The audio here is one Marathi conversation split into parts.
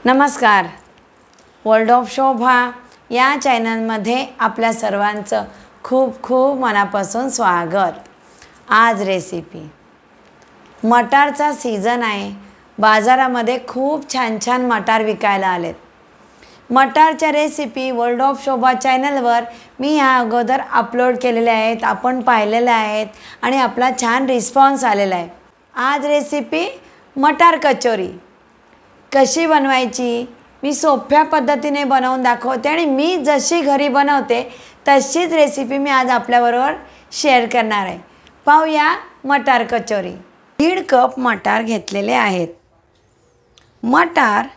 नमस्कार. वर्ल्ड ऑफ शोभा या चॅनलमध्ये आपल्या सर्वांचं खूप खूप मनापासून स्वागत. आज रेसिपी मटारचा सीझन आहे. बाजारामध्ये खूप छान छान मटार विकायला आलेत. मटारच्या रेसिपी वर्ल्ड ऑफ शोभा चॅनलवर मी या अगोदर अपलोड केलेल्या आहेत, आपण पाहिलेल्या आहेत आणि आपला छान रिस्पॉन्स आलेला आहे. आज रेसिपी मटार कचोरी कशी बनवायची मी सोप्या पद्धतीने बनवून दाखवते आणि मी जशी घरी बनवते तशीच रेसिपी मी आज आपल्याबरोबर शेअर करणार आहे. पाहूया मटार कचोरी. 1.5 कप मटार घेतलेले आहेत. मटार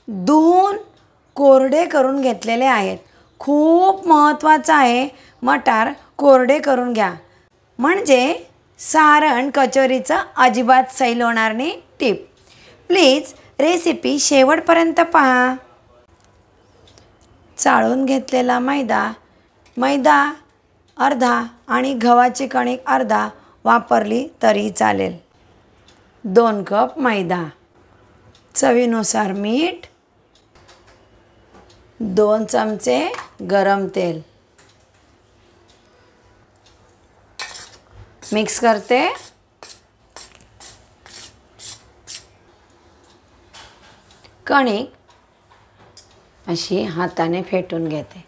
धुवून कोरडे करून घेतलेले आहेत. खूप महत्त्वाचं आहे, मटार कोरडे करून घ्या म्हणजे सारण कचोरीचं अजिबात सैल होणार नाही. टिप, प्लीज रेसिपी शेवटपर्यंत पहा. चाळून घेतलेला मैदा अर्धा आणि गव्हाची कणिक अर्धा वापरली तरी चालेल. 2 कप मैदा, चवीनुसार मीठ, 2 चमचे गरम तेल. मिक्स करते. कणिक अशी हाताने फेटून घेते.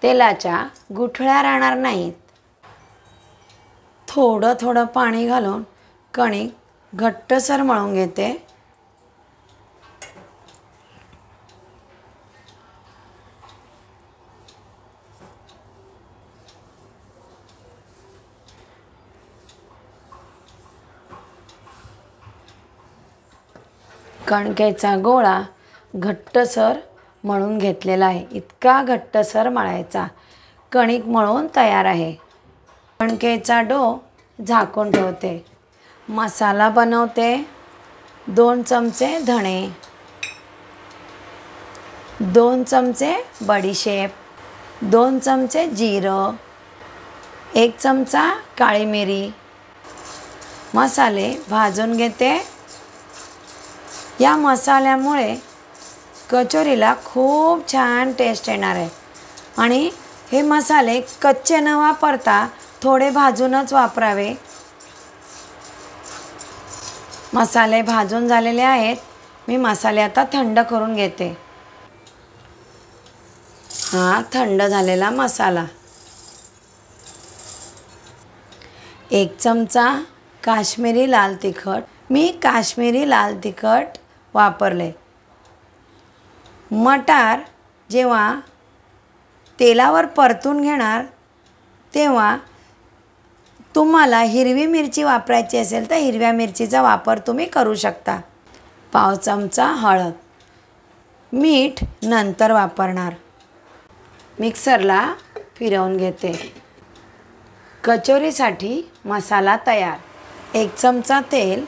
तेलाच्या गुठळ्या राहणार नाहीत. थोडं थोडं पाणी घालून कणिक घट्टसर मळून घेते. कणकेचा गोळा घट्टसर मळून घेतलेला आहे. इतका घट्टसर मळायचा. कणिक मळून तयार आहे. कणकेचा डो झाकून ठेवते. मसाला बनवते. 2 चमचे धणे, 2 चमचे बडीशेप, 2 चमचे जिरं, 1 चमचा काळी मिरी. मसाले भाजून घेते. या मसाल्यामुळे कचोरीला खूप छान टेस्ट येणार आहे आणि हे मसाले कच्चे न वापरता थोडे भाजूनच वापरावे. मसाले भाजून झालेले आहेत. मी मसाले आता थंड करून घेते. हा थंड झालेला मसाला. 1 चमचा काश्मीरी लाल तिखट. मी काश्मीरी लाल तिखट वापरले. मटार जेव्हा तेलावर परतून घेणार तेव्हा तुम्हाला हिरवी मिरची वापरायची असेल तर हिरव्या मिरचीचा वापर तुम्ही करू शकता. पाव चमचा हळद. मीठ नंतर वापरणार. मिक्सरला फिरवून घेते. कचोरीसाठी मसाला तयार. 1 चमचा तेल.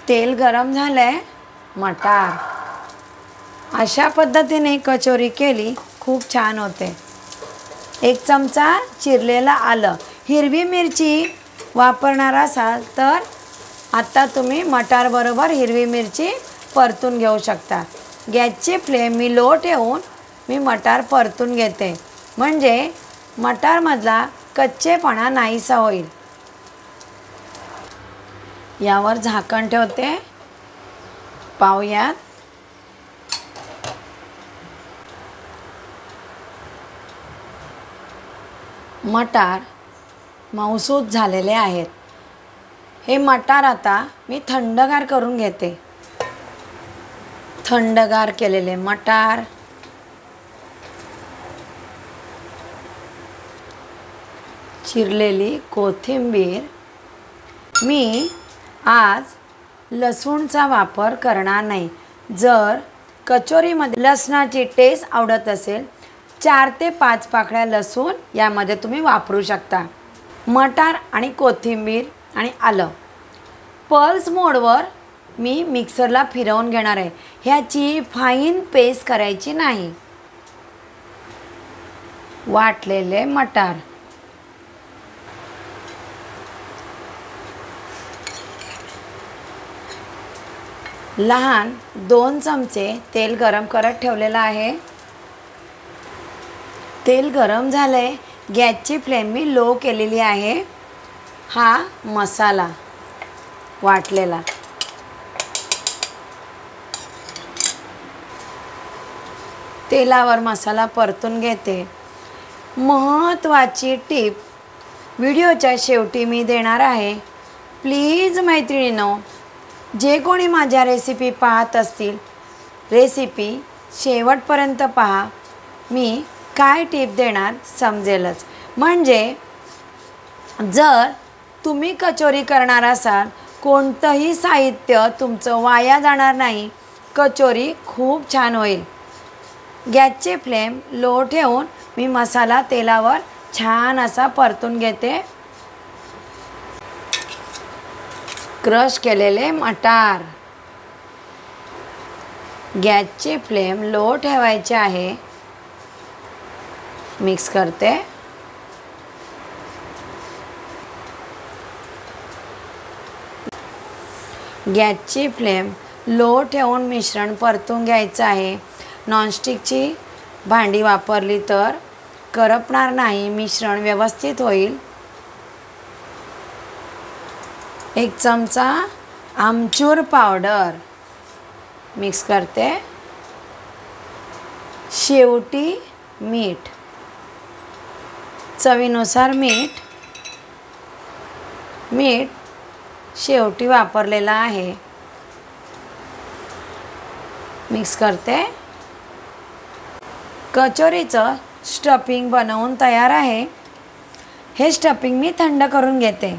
तेल गरम झालंय. मटार अशा पद्धतीने कचोरी केली खूप छान होते. 1 चमचा चिरलेला आलं. हिरवी मिरची वापरणार असाल तर आता तुम्ही मटार बरोबर हिरवी मिरची परतून घेऊ शकता. गॅसची फ्लेम मी लो ठेवून मी मटार परतून घेते म्हणजे मटारमधला कच्चेपणा नाहीसा होईल. यावर झाकण ठेवते. पाहूयात. मटार मऊसूत झालेले आहेत. हे मटार आता मी थंडगार करून घेते. थंडगार केलेले मटार चिरलेली कोथिंबीर. मी आज लसूणचा वापर करणार नाही. जर कचोरीमध्ये लसणाची टेस्ट आवडत असेल 4 ते 5 पाकळ्या लसूण यामध्ये तुम्ही वापरू शकता. मटार आणि कोथिंबीर आणि आलं पल्स मोडवर मी मिक्सरला फिरवून घेणार आहे. ह्याची फाईन पेस्ट करायची नाही. वाटलेले मटार लहान 2 चमचे तेल गरम करत ठेवलेलं आहे। तेल गरम झालंय, गॅसची फ्लेम मी लो केलेली आहे। हा मसाला वाटलेला तेलावर मसाला परतून घेते। महत्त्वाची टीप व्हिडिओच्या शेवटी मी देणार आहे। प्लीज मैत्रिणींनो, जे कोणी माझ्या रेसिपी पाहत असतील, रेसिपी शेवटपर्यंत पहा। मी काय टीप देणार समजेलच। म्हणजे जर तुम्ही कचोरी करणार असाल, कोणतंही साहित्य तुमचं वाया जाणार नाही। कचोरी खूप छान होईल। गॅसची फ्लेम लो ठेवून मी मसाला तेलावर छान असा परतून घेते। क्रश केलेले मटार, गॅसची फ्लेम लो ठेवायची आहे। मिक्स करते। गॅसची फ्लेम लो ठेवून मिश्रण परतून घ्यायचं आहे। नॉनस्टिकची भांडी वापरली तर करपणार नाही, मिश्रण व्यवस्थित होईल। 1 चमचा आमचूर पावडर मिक्स करते। शेवटी मीठ, चवीनुसार मीठ शेवटी वापरलेला आहे। मिक्स करते। कचोरीचं स्टफिंग बनवून तयार आहे। हे स्टफिंग मी थंड करून घेते।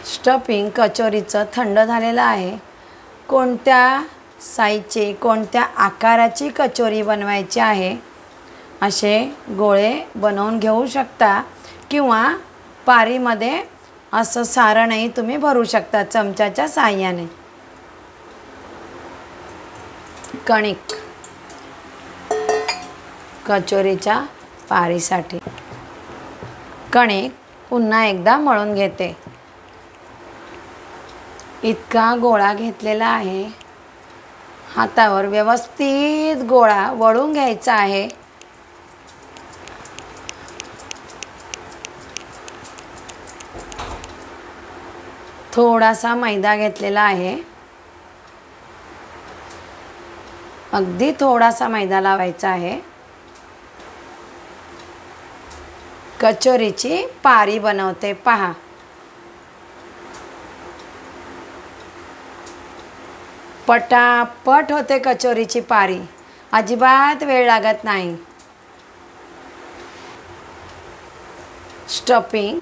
स्टफिंग कचोरीचं थंड झालेलं आहे। कोणत्या साईजची, कोणत्या आकाराची कचोरी बनवायची आहे असे गोळे बनवून घेऊ शकता, किंवा पारीमध्ये असं सारणही तुम्ही भरू शकता चमच्याच्या साहाय्याने। कणिक कचोरीच्या पारीसाठी कणिक पुन्हा एकदा मळून घेते। इतका गोळा घेतलेला आहे। हातावर व्यवस्थित गोळा वळून घ्यायचा आहे। थोडासा मैदा घेतलेला आहे। अगदी थोडासा मैदा लावायचा आहे। कचोरीची पारी बनवते पहा। पटापट होते कचोरीची पारी, अजिबात वेळ लागत नाही। स्टफिंग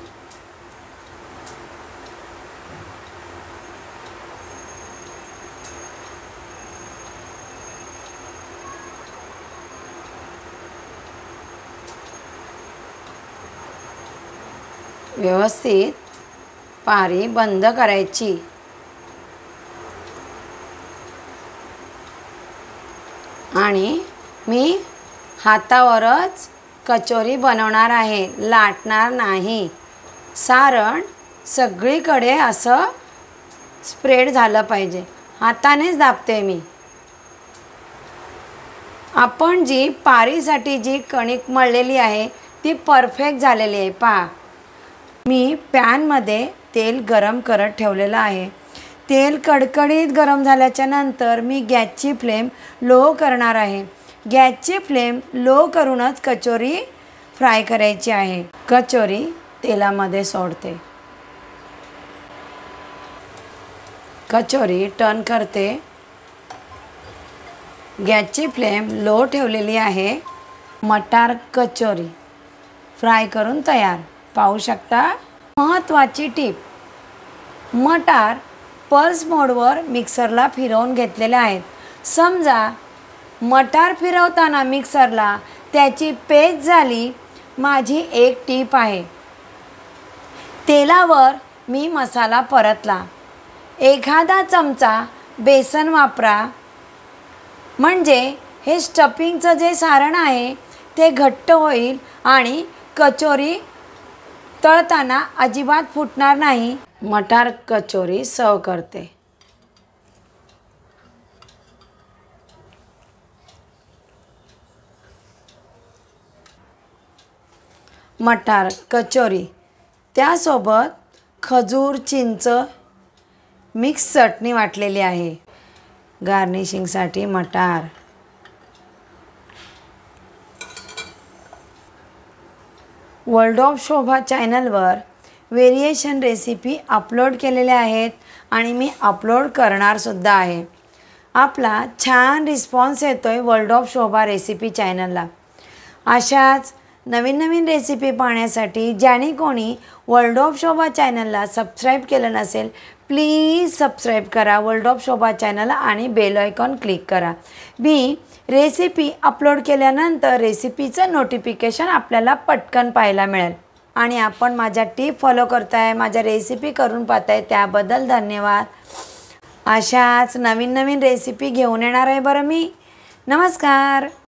व्यवस्थित पारी बंद करायची। आणि मी हातावरच कचोरी बनवणार आहे, लाटणार नाही। सारण सगळीकडे असं स्प्रेड झालं पाहिजे। हातानेच दाबते मी। आपण जी पारीसाठी जी कणिक मळलेली आहे ती परफेक्ट झालेली आहे पहा। मी पॅनमध्ये तेल गरम करत ठेवलेलं आहे। तेल कडकडीत गरम झाल्याच्या नंतर मी गॅसची फ्लेम लो करणार आहे। गॅसची फ्लेम लो करूनच कचोरी फ्राय करायची आहे। कचोरी तेलामध्ये सोडते। कचोरी टर्न करते। गॅसची फ्लेम लो ठेवलेली आहे। मटार कचोरी फ्राय करून तयार, पाहू शकता। महत्त्वाची टीप, मटार पल्स मोडवर मिक्सरला फिरवून घेतलेले आहेत। समजा मटार फिरवताना मिक्सरला त्याची पेस्ट झाली, माझी एक टीप आहे। तेलावर मी मसाला परतला, एखादा चमचा बेसन वापरा, म्हणजे हे स्टफिंगचं जे सारण आहे ते घट्ट होईल आणि कचोरी तळताना अजिबात फुटणार नाही। मटार कचोरी सर्व करते। मटार कचोरी, त्यासोबत खजूर चिंच मिक्स चटणी वाटलेली आहे. गार्निशिंगसाठी मटार. वर्ल्ड ऑफ शोभा चॅनलवर व्हेरिएशन रेसिपी अपलोड केलेल्या आहेत आणि मी अपलोड करणारसुद्धा आहे. आपला छान रिस्पॉन्स येतो आहे वर्ल्ड ऑफ शोभा रेसिपी चॅनलला. अशाच नवीन नवीन रेसिपी पाहण्यासाठी ज्याने कोणी वर्ल्ड ऑफ शोभा चॅनलला सबस्क्राईब केलं नसेल, प्लीज सबस्क्राईब करा वर्ल्ड ऑफ शोभा चॅनल आणि बेल आयकॉन क्लिक करा. मी रेसिपी अपलोड केल्यानंतर रेसिपीचं नोटिफिकेशन आपल्याला पटकन पाहायला मिळेल. आणि आपण माझ्या टिप फॉलो करताय, माझ्या रेसिपी करून पाहताय, त्याबद्दल धन्यवाद. अशाच नवीन नवीन रेसिपी घेऊन येणार आहे बरं मी. नमस्कार.